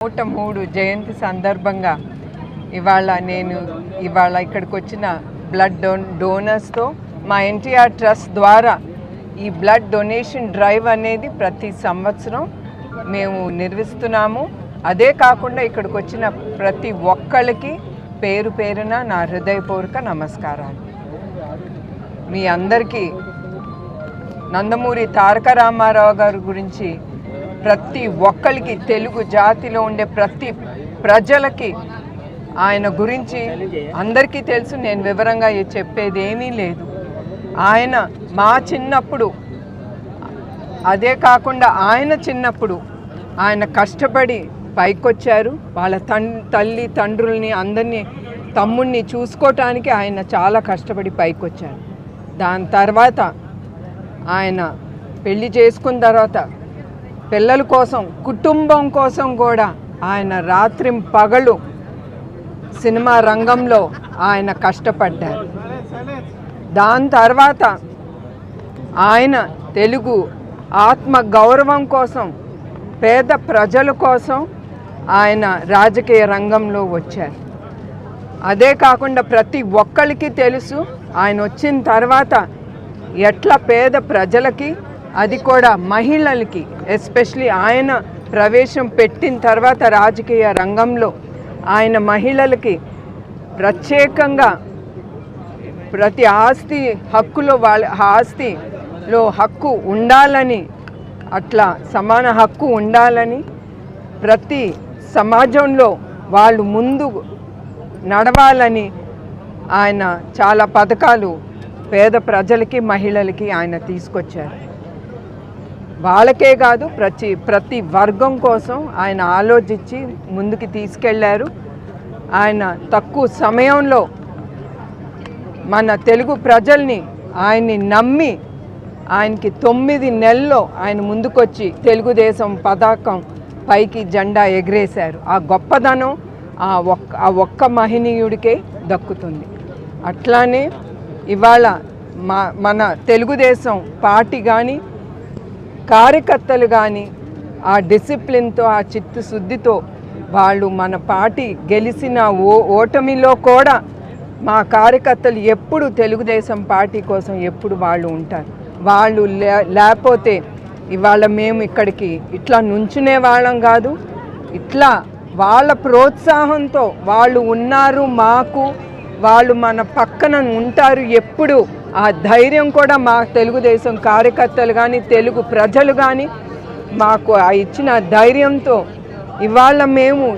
103 జయంతి సందర్భంగా ఇవాళ ఇక్కడికి వచ్చిన బ్లడ్ డోనర్స్తో మా ఎన్టీఆర్ ట్రస్ట్ ద్వారా ఈ బ్లడ్ డొనేషన్ డ్రైవ్ అనేది ప్రతి సంవత్సరం మేము నిర్వహిస్తున్నాము. అదే కాకుండా ఇక్కడికి వచ్చిన ప్రతి ఒక్కళ్ళకి పేరు పేరున నా హృదయపూర్వక నమస్కారాలు. మీ అందరికీ నందమూరి తారక రామారావు గారి గురించి ప్రతి ఒక్కరికి, తెలుగు జాతిలో ఉండే ప్రతి ప్రజలకి ఆయన గురించి అందరికీ తెలుసు. నేను వివరంగా చెప్పేది ఏమీ లేదు. ఆయన మా చిన్నప్పుడు, అదే కాకుండా ఆయన చిన్నప్పుడు ఆయన కష్టపడి పైకొచ్చారు. వాళ్ళ తల్లి తండ్రుల్ని అందరినీ, తమ్ముడిని చూసుకోవటానికి ఆయన చాలా కష్టపడి పైకొచ్చారు. దాని తర్వాత ఆయన పెళ్లి చేసుకున్న తర్వాత పిల్లల కోసం, కుటుంబం కోసం కూడా ఆయన రాత్రి పగలు సినిమా రంగంలో ఆయన కష్టపడ్డారు. దాని తర్వాత ఆయన తెలుగు ఆత్మ గౌరవం కోసం, పేద ప్రజల కోసం ఆయన రాజకీయ రంగంలో వచ్చారు. అదే కాకుండా ప్రతి ఒక్కరికి తెలుసు ఆయన వచ్చిన తర్వాత ఎట్లా పేద ప్రజలకి, అది కూడా మహిళలకి, ఎస్పెషలీ ఆయన ప్రవేశం పెట్టిన తర్వాత రాజకీయ రంగంలో ఆయన మహిళలకి ప్రత్యేకంగా ప్రతి ఆస్తి హక్కులో, వాళ్ళ ఆస్తిలో హక్కు ఉండాలని, అట్లా సమాన హక్కు ఉండాలని, ప్రతి సమాజంలో వాళ్ళు ముందు నడవాలని ఆయన చాలా పథకాలు పేద ప్రజలకి, మహిళలకి ఆయన తీసుకొచ్చారు. వాళ్ళకే కాదు, ప్రతి వర్గం కోసం ఆయన ఆలోచించి ముందుకు తీసుకెళ్లారు. ఆయన తక్కువ సమయంలో మన తెలుగు ప్రజల్ని ఆయన్ని నమ్మి, ఆయనకి 9 నెలల్లో ఆయన ముందుకొచ్చి తెలుగుదేశం పతాకం పైకి జెండా ఎగరేశారు. ఆ గొప్పదనం ఆ ఒక్క మహనీయుడికే దక్కుతుంది. అట్లానే ఇవాళ మన తెలుగుదేశం పార్టీ కానీ, కార్యకర్తలు కానీ ఆ డిసిప్లిన్తో, ఆ చిత్తశుద్ధితో వాళ్ళు మన పార్టీ గెలిచిన ఓటమిలో కూడా మా కార్యకర్తలు ఎప్పుడు తెలుగుదేశం పార్టీ కోసం ఎప్పుడు వాళ్ళు ఉంటారు. వాళ్ళు లేకపోతే ఇవాళ మేము ఇక్కడికి ఇట్లా నుంచునే వాళ్ళం కాదు. ఇట్లా వాళ్ళ ప్రోత్సాహంతో వాళ్ళు ఉన్నారు మాకు, వాళ్ళు మన పక్కన ఉంటారు ఎప్పుడు. ఆ ధైర్యం కూడా మా తెలుగుదేశం కార్యకర్తలు కానీ, తెలుగు ప్రజలు కానీ మాకు ఆ ఇచ్చిన ధైర్యంతో ఇవాళ మేము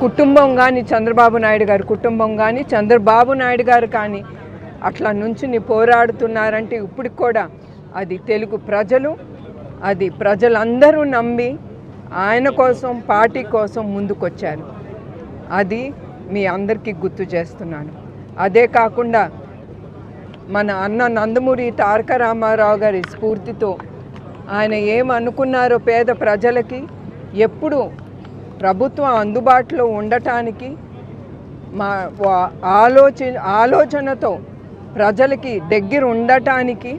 కుటుంబం కానీ, చంద్రబాబు నాయుడు గారి కుటుంబం కానీ, చంద్రబాబు నాయుడు గారు కానీ అట్లా నుంచుని పోరాడుతున్నారంటే ఇప్పటికి కూడా అది తెలుగు ప్రజలు, అది ప్రజలందరూ నమ్మి ఆయన కోసం, పార్టీ కోసం ముందుకొచ్చారు. అది మీ అందరికీ గుర్తు చేస్తున్నాను. అదే కాకుండా మన అన్న నందమూరి తారక రామారావు గారి స్ఫూర్తితో ఆయన ఏమనుకున్నారో పేద ప్రజలకి ఎప్పుడు ప్రభుత్వం అందుబాటులో ఉండటానికి, మా ఆలోచనతో ప్రజలకి దగ్గర ఉండటానికి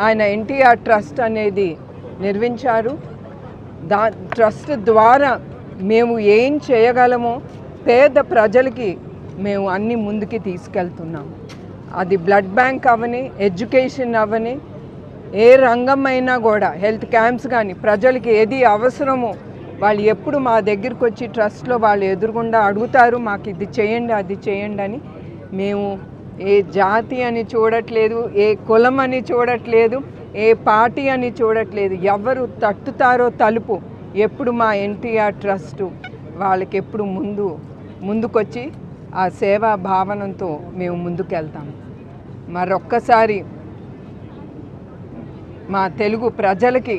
ఆయన ఎన్టీఆర్ ట్రస్ట్ అనేది నిర్మించారు. ట్రస్ట్ ద్వారా మేము ఏం చేయగలమో పేద ప్రజలకి మేము అన్ని ముందుకి తీసుకెళ్తున్నాము. అది బ్లడ్ బ్యాంక్ అవని, ఎడ్యుకేషన్ అవని, ఏ రంగం అయినా కూడా, హెల్త్ క్యాంప్స్ కానీ, ప్రజలకి ఏది అవసరమో వాళ్ళు ఎప్పుడు మా దగ్గరికి వచ్చి ట్రస్ట్లో వాళ్ళు ఎదురుగుండా అడుగుతారు, మాకు ఇది చేయండి, అది చేయండి అని. మేము ఏ జాతి అని చూడట్లేదు, ఏ కులం అని చూడట్లేదు, ఏ పార్టీ అని చూడట్లేదు. ఎవరు తట్టుతారో తలుపు ఎప్పుడు మా ఎన్టీఆర్ ట్రస్ట్ వాళ్ళకి ఎప్పుడు ముందుకొచ్చి ఆ సేవా భావనతో మేము ముందుకెళ్తాము. మరొక్కసారి మా తెలుగు ప్రజలకి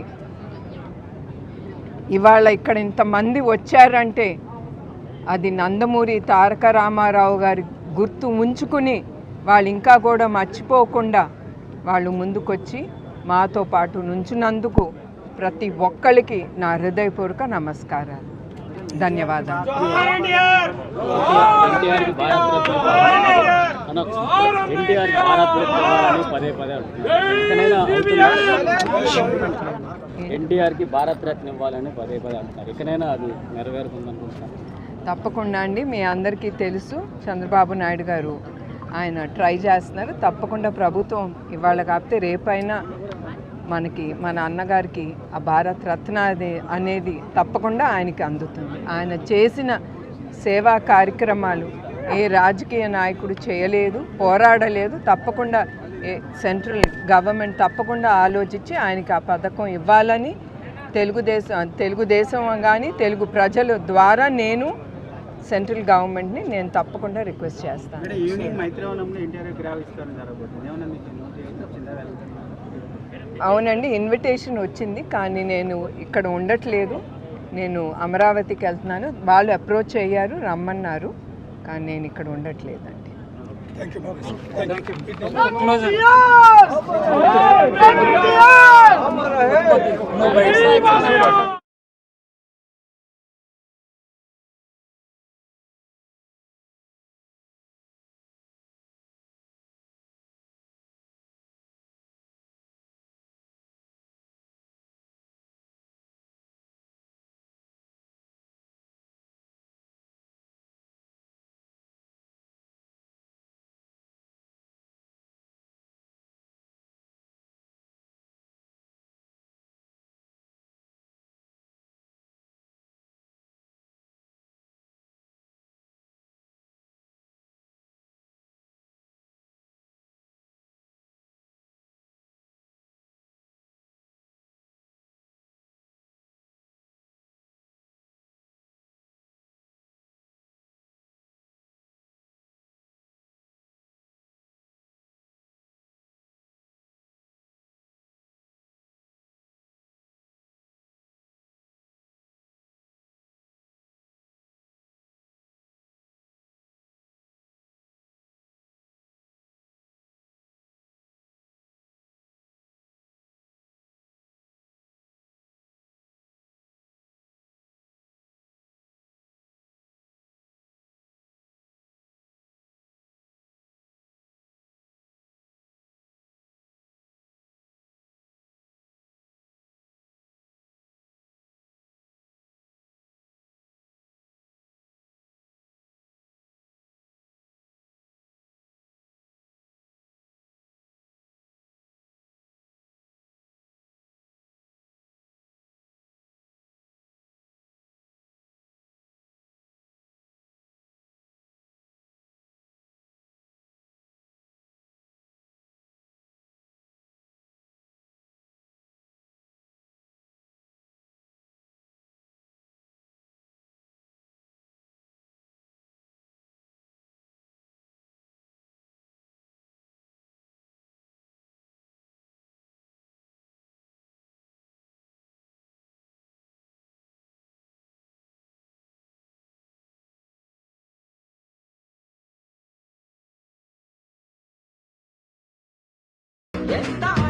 ఇవాళ ఇక్కడ ఇంతమంది వచ్చారంటే అది నందమూరి తారక రామారావు గారి గుర్తు ఉంచుకుని వాళ్ళు ఇంకా కూడా మర్చిపోకుండా వాళ్ళు ముందుకొచ్చి మాతో పాటు నుంచున్నందుకు ప్రతి ఒక్కరికి నా హృదయపూర్వక నమస్కారాలు, ధన్యవాదాలు. ఎన్టీఆర్ భారత్ పదే ఎన్టీఆర్కి భారత్ రత్న ఇవ్వాలని పదే పదే అంటారు. ఇకనైనా అది నెరవేరుతుందనుకుంటున్నారు? తప్పకుండా అండి. మీ అందరికీ తెలుసు, చంద్రబాబు నాయుడు గారు ఆయన ట్రై చేస్తున్నారు. తప్పకుండా ప్రభుత్వం ఇవాళ కాకపోతే రేపైనా మనకి మన అన్నగారికి ఆ భారత్ రత్న అనేది తప్పకుండా ఆయనకి అందుతుంది. ఆయన చేసిన సేవా కార్యక్రమాలు ఏ రాజకీయ నాయకుడు చేయలేదు, పోరాడలేదు. తప్పకుండా సెంట్రల్ గవర్నమెంట్ తప్పకుండా ఆలోచించి ఆయనకి ఆ పథకం ఇవ్వాలని తెలుగుదేశం కానీ తెలుగు ప్రజల ద్వారా నేను సెంట్రల్ గవర్నమెంట్ని నేను తప్పకుండా రిక్వెస్ట్ చేస్తాను. అవునండి, ఇన్విటేషన్ వచ్చింది, కానీ నేను ఇక్కడ ఉండట్లేదు. నేను అమరావతికి వెళ్తున్నాను. వాళ్ళు అప్రోచ్ అయ్యారు, రమ్మన్నారు, కానీ నేను ఇక్కడ ఉండట్లేదండి. Está